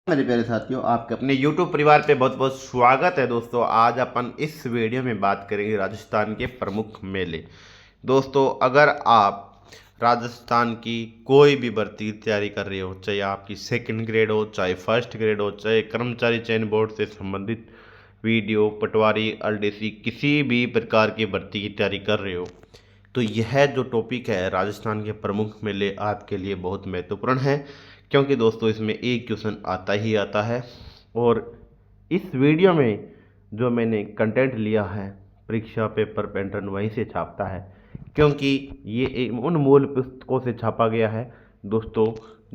मेरे प्यारे साथियों, आपके अपने YouTube परिवार पे बहुत बहुत स्वागत है। दोस्तों, आज अपन इस वीडियो में बात करेंगे राजस्थान के प्रमुख मेले। दोस्तों, अगर आप राजस्थान की कोई भी भर्ती की तैयारी कर रहे हो, चाहे आपकी सेकंड ग्रेड हो, चाहे फर्स्ट ग्रेड हो, चाहे कर्मचारी चयन बोर्ड से संबंधित वीडियो, पटवारी, एलडीसी, किसी भी प्रकार की भर्ती की तैयारी कर रहे हो, तो यह जो टॉपिक है राजस्थान के प्रमुख मेले आपके लिए बहुत महत्वपूर्ण है। क्योंकि दोस्तों, इसमें एक क्वेश्चन आता ही आता है। और इस वीडियो में जो मैंने कंटेंट लिया है, परीक्षा पेपर पैटर्न वहीं से छापता है, क्योंकि ये उन मूल पुस्तकों से छापा गया है दोस्तों,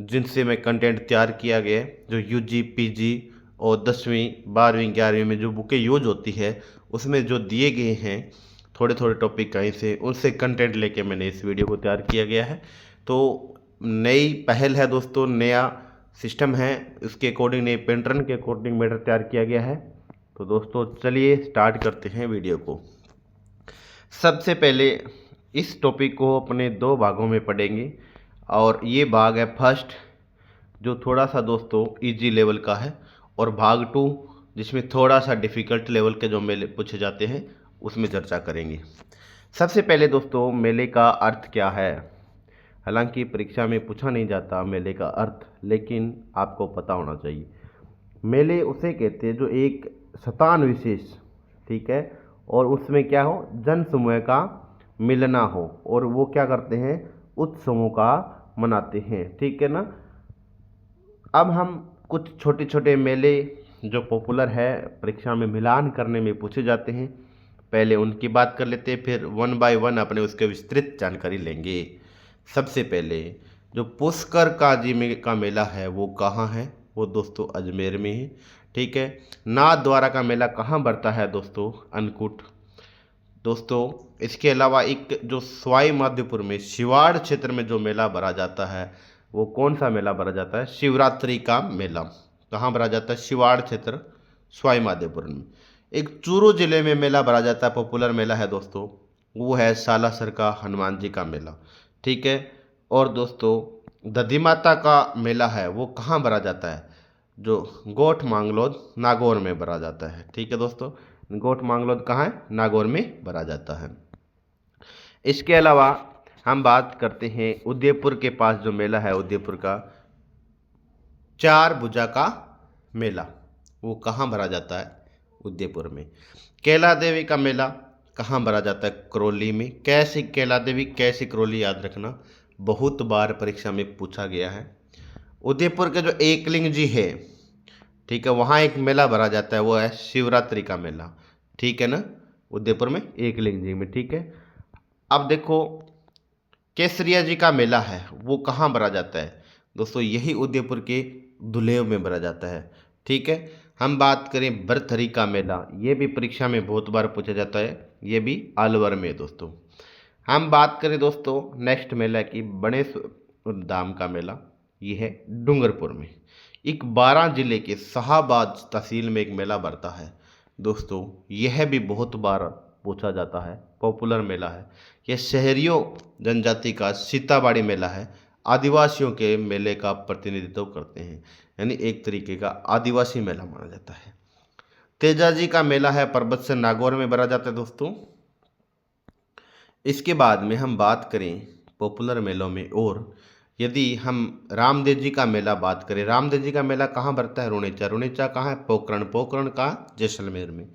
जिनसे मैं कंटेंट तैयार किया गया है। जो यूजी, पीजी और 10वीं 12वीं 11वीं में जो बुकें यूज होती है, उसमें जो दिए गए हैं थोड़े थोड़े टॉपिक कहीं से, उनसे कंटेंट लेके मैंने इस वीडियो को तैयार किया गया है। तो नई पहल है दोस्तों, नया सिस्टम है, उसके अकॉर्डिंग, नए पैटर्न के अकॉर्डिंग मैटर तैयार किया गया है। तो दोस्तों, चलिए स्टार्ट करते हैं वीडियो को। सबसे पहले इस टॉपिक को अपने दो भागों में पढ़ेंगे, और ये भाग है फर्स्ट, जो थोड़ा सा दोस्तों इजी लेवल का है, और भाग टू जिसमें थोड़ा सा डिफ़िकल्ट लेवल के जो मेले पूछे जाते हैं उसमें चर्चा करेंगे। सबसे पहले दोस्तों, मेले का अर्थ क्या है। हालांकि परीक्षा में पूछा नहीं जाता मेले का अर्थ, लेकिन आपको पता होना चाहिए। मेले उसे कहते हैं जो एक स्थान विशेष, ठीक है, और उसमें क्या हो, जन समूह का मिलना हो, और वो क्या करते हैं, उत्सवों का मनाते हैं, ठीक है ना। अब हम कुछ छोटे छोटे मेले जो पॉपुलर है, परीक्षा में मिलान करने में पूछे जाते हैं, पहले उनकी बात कर लेते हैं, फिर वन बाय वन अपने उसके विस्तृत जानकारी लेंगे। सबसे पहले जो पुष्कर का मेला है वो कहाँ है, वो दोस्तों अजमेर में है, ठीक है। नाथ द्वारा का मेला कहाँ बढ़ता है दोस्तों, अन्नकूट। दोस्तों, इसके अलावा एक जो सवाई माधोपुर में शिवाड़ क्षेत्र में जो मेला भरा जाता है, वो कौन सा मेला भरा जाता है, शिवरात्रि का मेला। कहाँ भरा जाता है, शिवाड़ क्षेत्र, सवाई माधोपुर में। एक चूरू जिले में मेला भरा जाता है, पॉपुलर मेला है दोस्तों, वो है सालासर का हनुमान जी का मेला, ठीक है। और दोस्तों, दधी माता का मेला है, वो कहाँ भरा जाता है, जो गोठ मांगलोद नागौर में भरा जाता है, ठीक है दोस्तों। गोठ मांगलोद कहाँ है, नागौर में भरा जाता है। इसके अलावा हम बात करते हैं उदयपुर के पास जो मेला है, उदयपुर का चार भुजा का मेला, वो कहाँ भरा जाता है, उदयपुर में। कैला देवी का मेला कहाँ भरा जाता है, करौली में। कैसे कैला देवी, कैसे करौली, याद रखना, बहुत बार परीक्षा में पूछा गया है। उदयपुर के जो एकलिंग जी है, ठीक है, वहाँ एक मेला भरा जाता है, वो है शिवरात्रि का मेला, ठीक है ना, उदयपुर में एकलिंग जी में, ठीक है। अब देखो, केसरिया जी का मेला है, वो कहाँ भरा जाता है दोस्तों, यही उदयपुर के दुलेव में भरा जाता है, ठीक है। हम बात करें भरथरी का मेला, ये भी परीक्षा में बहुत बार पूछा जाता है, ये भी अलवर में है दोस्तों। हम बात करें दोस्तों नेक्स्ट मेला की, गणेश धाम का मेला, ये है डूंगरपुर में। एक 12 जिले के शाहबाद तहसील में एक मेला भरता है दोस्तों, यह भी बहुत बार पूछा जाता है, पॉपुलर मेला है। यह शहरियों जनजाति का सीताबाड़ी मेला है, आदिवासियों के मेले का प्रतिनिधित्व करते हैं, यानी एक तरीके का आदिवासी मेला माना जाता है। तेजाजी का मेला है, पर्वत से नागौर में भरा जाता है दोस्तों। इसके बाद में हम बात करें पॉपुलर मेलों में, और यदि हम रामदेव जी का मेला बात करें, रामदेव जी का मेला कहाँ भरता है, रुणेचा। रुणेचा कहाँ है, पोकरण। पोकरण का जैसलमेर में,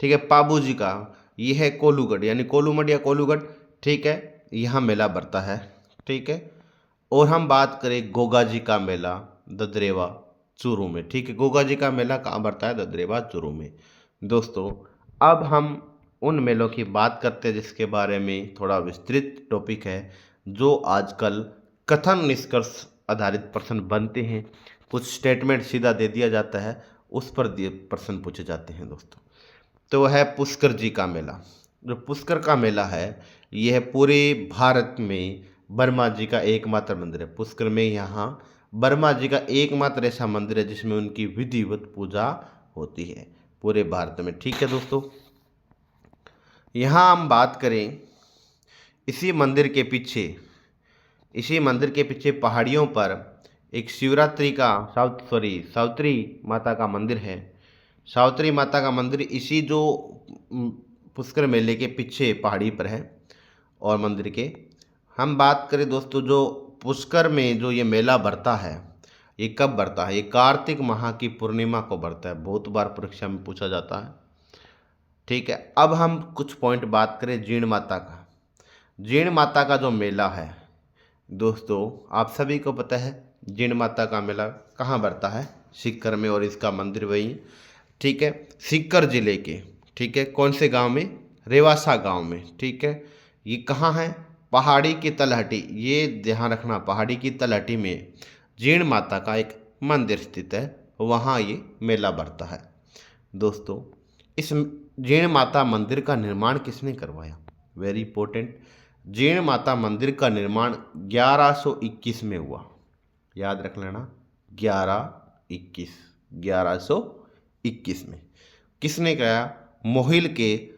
ठीक है। पाबू जी का, ये है कोलूगढ़, यानी कोलूमठ या कोलूगढ़, ठीक है, यहाँ मेला भरता है, ठीक है। और हम बात करें गोगा जी का मेला, ददरेवा चूरू में, ठीक है। गोगा जी का मेला कहाँ भरता है, ददरेवा चूरू में दोस्तों। अब हम उन मेलों की बात करते हैं जिसके बारे में थोड़ा विस्तृत टॉपिक है, जो आजकल कथन निष्कर्ष आधारित प्रश्न बनते हैं, कुछ स्टेटमेंट सीधा दे दिया जाता है, उस पर प्रश्न पूछे जाते हैं दोस्तों। तो वह है पुष्कर जी का मेला। जो पुष्कर का मेला है, यह पूरे भारत में वर्मा जी का एकमात्र मंदिर है। पुष्कर में यहाँ वर्मा जी का एकमात्र ऐसा मंदिर है जिसमें उनकी विधिवत पूजा होती है पूरे भारत में, ठीक है दोस्तों। यहाँ हम बात करें, इसी मंदिर के पीछे, इसी मंदिर के पीछे पहाड़ियों पर एक शिवरात्रि का सावित्री माता का मंदिर है। सावित्री माता का मंदिर इसी जो पुष्कर मेले के पीछे पहाड़ी पर है। और मंदिर के हम बात करें दोस्तों, जो पुष्कर में जो ये मेला बढ़ता है, ये कब बढ़ता है? ये कार्तिक माह की पूर्णिमा को बढ़ता है। बहुत बार परीक्षा में पूछा जाता है। ठीक है, अब हम कुछ पॉइंट बात करें जीण माता का। जीण माता का जो मेला है दोस्तों, आप सभी को पता है जीण माता का मेला कहाँ बढ़ता है? सीकर में, और इसका मंदिर वही है। ठीक है, सीकर जिले के, ठीक है, कौन से गांव में? रेवासा गांव में। ठीक है, ये कहाँ है? पहाड़ी की तलहटी। ये ध्यान रखना, पहाड़ी की तलहटी में जीण माता का एक मंदिर स्थित है, वहाँ ये मेला बढ़ता है। दोस्तों, इस जीण माता मंदिर का निर्माण किसने करवाया? वेरी इंपॉर्टेंट, जीण माता मंदिर का निर्माण 1121 में हुआ। याद रख लेना, 1121 में। किसने कराया? मोहिल के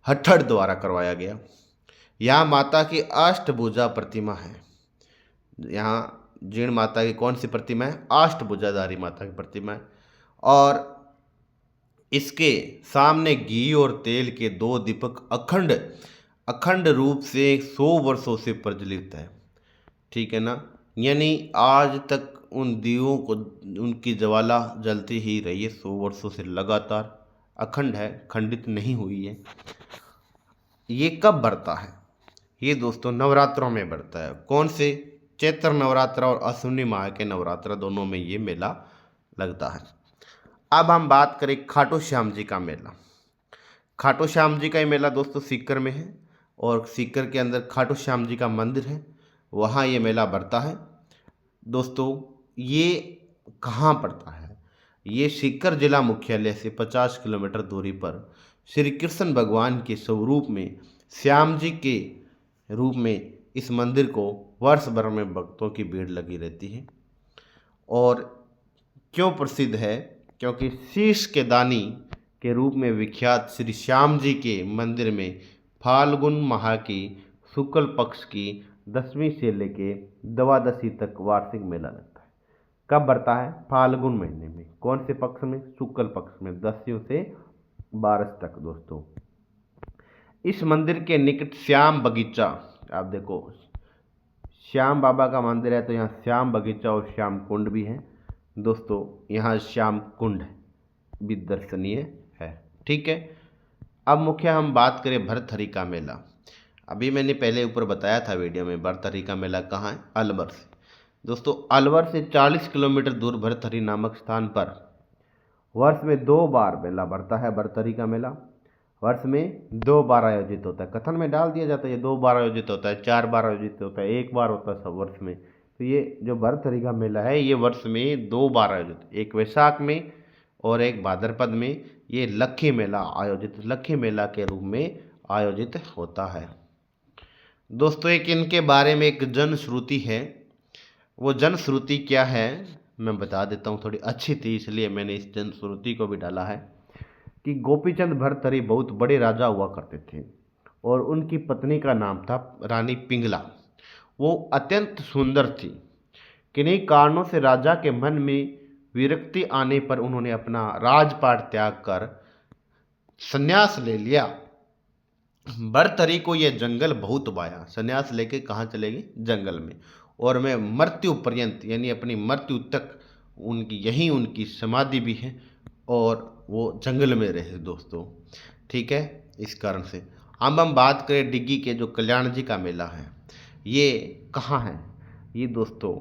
हट्ठड़ द्वारा करवाया गया। यहाँ माता की अष्टभुजा प्रतिमा है। यहाँ जीण माता की कौन सी प्रतिमा है? अष्टभुजाधारी माता की प्रतिमा है। और इसके सामने घी और तेल के 2 दीपक अखंड रूप से 100 वर्षों से प्रज्वलित है। ठीक है ना, यानी आज तक उन दियों को, उनकी ज्वाला जलती ही रही है 100 वर्षों से लगातार, अखंड है, खंडित नहीं हुई है। ये कब बढ़ता है? ये दोस्तों नवरात्रों में बढ़ता है। कौन से? चैत्र नवरात्र और अश्विनी माह के नवरात्र, दोनों में ये मेला लगता है। अब हम बात करें खाटू श्याम जी का मेला। खाटू श्याम जी का ये मेला दोस्तों सीकर में है, और सीकर के अंदर खाटू श्याम जी का मंदिर है, वहाँ ये मेला बढ़ता है। दोस्तों, ये कहाँ पड़ता है? ये सीकर जिला मुख्यालय से 50 किलोमीटर दूरी पर श्री कृष्ण भगवान के स्वरूप में, श्याम जी के रूप में इस मंदिर को वर्ष भर में भक्तों की भीड़ लगी रहती है। और क्यों प्रसिद्ध है? क्योंकि शीश के दानी के रूप में विख्यात श्री श्याम जी के मंदिर में फाल्गुन माह की शुक्ल पक्ष की 10वीं से लेके 12वीं तक वार्षिक मेला लगता है। कब बढ़ता है? फाल्गुन महीने में। कौन से पक्ष में? शुक्ल पक्ष में, 10 से 12 तक। दोस्तों, इस मंदिर के निकट श्याम बगीचा, आप देखो श्याम बाबा का मंदिर है तो यहाँ श्याम बगीचा और श्याम कुंड भी है। दोस्तों, यहाँ श्याम कुंड भी दर्शनीय है। ठीक है, अब मुख्य हम बात करें भरथरी का मेला। अभी मैंने पहले ऊपर बताया था वीडियो में, भरथरी का मेला कहाँ है? अलवर से। दोस्तों, अलवर से 40 किलोमीटर दूर भरथरी नामक स्थान पर वर्ष में 2 बार मेला बढ़ता है। भरथरी का मेला वर्ष में 2 बार आयोजित होता है। कथन में डाल दिया जाता है ये 2 बार आयोजित होता है, 4 बार आयोजित होता है, 1 बार होता है सब वर्ष में। तो ये जो भरथरी का मेला है ये वर्ष में 2 बार आयोजित, एक वैशाख में और एक भाद्रपद में ये लक्खी मेला के रूप में आयोजित होता है। दोस्तों, एक इनके बारे में एक जनश्रुति है। वो जनश्रुति क्या है मैं बता देता हूँ, थोड़ी अच्छी थी इसलिए मैंने इस जनश्रुति को भी डाला है कि गोपीचंद भरथरी बहुत बड़े राजा हुआ करते थे और उनकी पत्नी का नाम था रानी पिंगला। वो अत्यंत सुंदर थी। किन्हीं कारणों से राजा के मन में विरक्ति आने पर उन्होंने अपना राजपाट त्याग कर संन्यास ले लिया। भरथरी को यह जंगल बहुत भाया। संन्यास लेके कहाँ चलेगी? जंगल में। और मैं मृत्यु पर्यंत, यानी अपनी मृत्यु तक उनकी समाधि भी है और वो जंगल में रहे दोस्तों। ठीक है, इस कारण से। अब हम बात करें डिग्गी के जो कल्याण जी का मेला है, ये कहाँ है? ये दोस्तों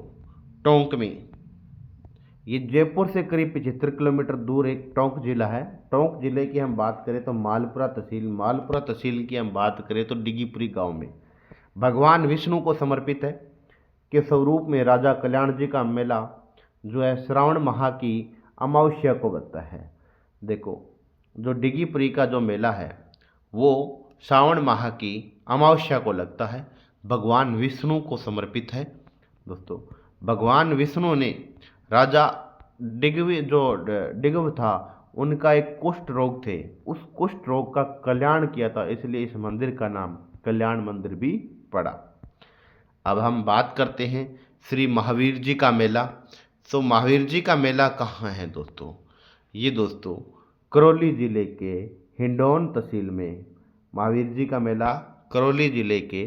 टोंक में। ये जयपुर से करीब 75 किलोमीटर दूर एक टोंक जिला है। टोंक जिले की हम बात करें तो मालपुरा तहसील की हम बात करें तो डिग्गीपुरी गांव में भगवान विष्णु को समर्पित है के स्वरूप में राजा कल्याण जी का मेला जो है श्रावण माह की अमावस्या को लगता है। देखो, जो डिग्गीपुरी का जो मेला है वो श्रावण माह की अमावस्या को लगता है, भगवान विष्णु को समर्पित है। दोस्तों, भगवान विष्णु ने राजा डिगव था, उनका एक कुष्ठ रोग थे, उस कुष्ठ रोग का कल्याण किया था, इसलिए इस मंदिर का नाम कल्याण मंदिर भी पड़ा। अब हम बात करते हैं श्री महावीर जी का मेला। तो महावीर जी का मेला कहाँ है दोस्तों? ये दोस्तों करौली ज़िले के हिंडौन तहसील में महावीर जी का मेला करौली ज़िले के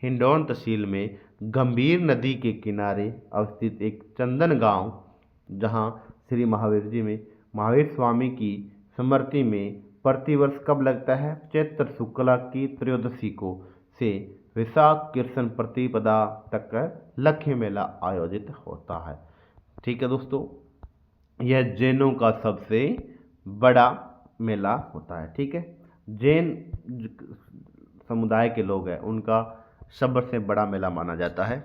हिंडौन तहसील में गंभीर नदी के किनारे अवस्थित एक चंदन गांव, जहां श्री महावीर जी में महावीर स्वामी की स्मृति में प्रतिवर्ष कब लगता है? चैत्र शुक्ला की त्रयोदशी को से विशाख कृष्ण प्रतिपदा तक लक्ष्मी मेला आयोजित होता है। ठीक है दोस्तों, यह जैनों का सबसे बड़ा मेला होता है। ठीक है, जैन समुदाय के लोग हैं उनका सबसे बड़ा मेला माना जाता है।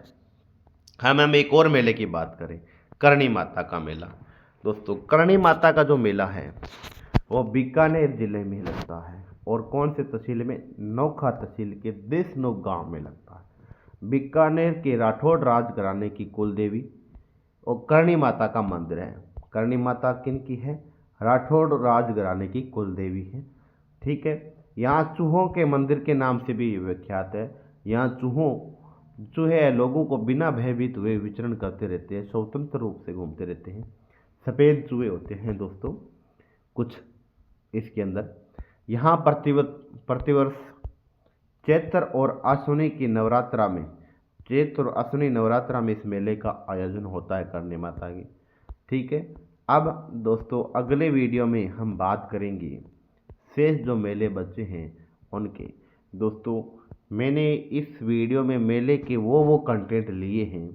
हम एक और मेले की बात करें, करणी माता का मेला। दोस्तों करणी माता का जो मेला है वो बीकानेर जिले में लगता है, और कौन से तहसील में? नोखा तहसील के देशनोक गांव में लगता है। बीकानेर के राठौड़ राजघराने की कुल देवी और करणी माता का मंदिर है। करणी माता किन की है? राठौड़ राजघराने की कुल देवी है। ठीक है, यहाँ चूहों के मंदिर के नाम से भी विख्यात है। यहाँ चूहे लोगों को बिना भयभीत हुए विचरण करते रहते हैं, स्वतंत्र रूप से घूमते रहते हैं। सफ़ेद चूहे होते हैं दोस्तों कुछ इसके अंदर। यहाँ प्रतिवर्ष चैत्र और आश्विनी की नवरात्रा में इस मेले का आयोजन होता है करणी माता की। ठीक है, अब दोस्तों अगले वीडियो में हम बात करेंगे शेष जो मेले बचे हैं उनके। दोस्तों मैंने इस वीडियो में मेले के वो कंटेंट लिए हैं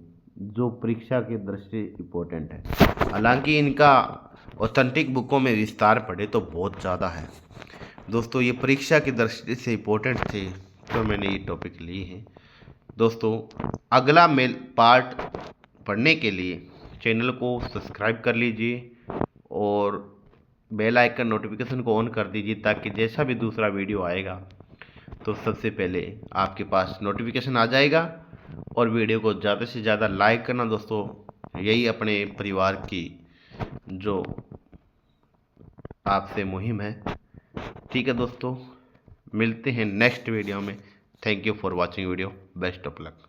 जो परीक्षा की दृष्टि इम्पोर्टेंट है। हालांकि इनका ऑथेंटिक बुकों में विस्तार पढ़े तो बहुत ज़्यादा है दोस्तों, ये परीक्षा की दृष्टि से इम्पोर्टेंट थे तो मैंने ये टॉपिक लिए हैं। दोस्तों अगला मेल पार्ट पढ़ने के लिए चैनल को सब्सक्राइब कर लीजिए और बेल आइकन नोटिफिकेशन को ऑन कर दीजिए, ताकि जैसा भी दूसरा वीडियो आएगा तो सबसे पहले आपके पास नोटिफिकेशन आ जाएगा। और वीडियो को ज़्यादा से ज़्यादा लाइक करना दोस्तों, यही अपने परिवार की जो आपसे मुहिम है। ठीक है दोस्तों, मिलते हैं नेक्स्ट वीडियो में। Thank you for watching video. Best of luck.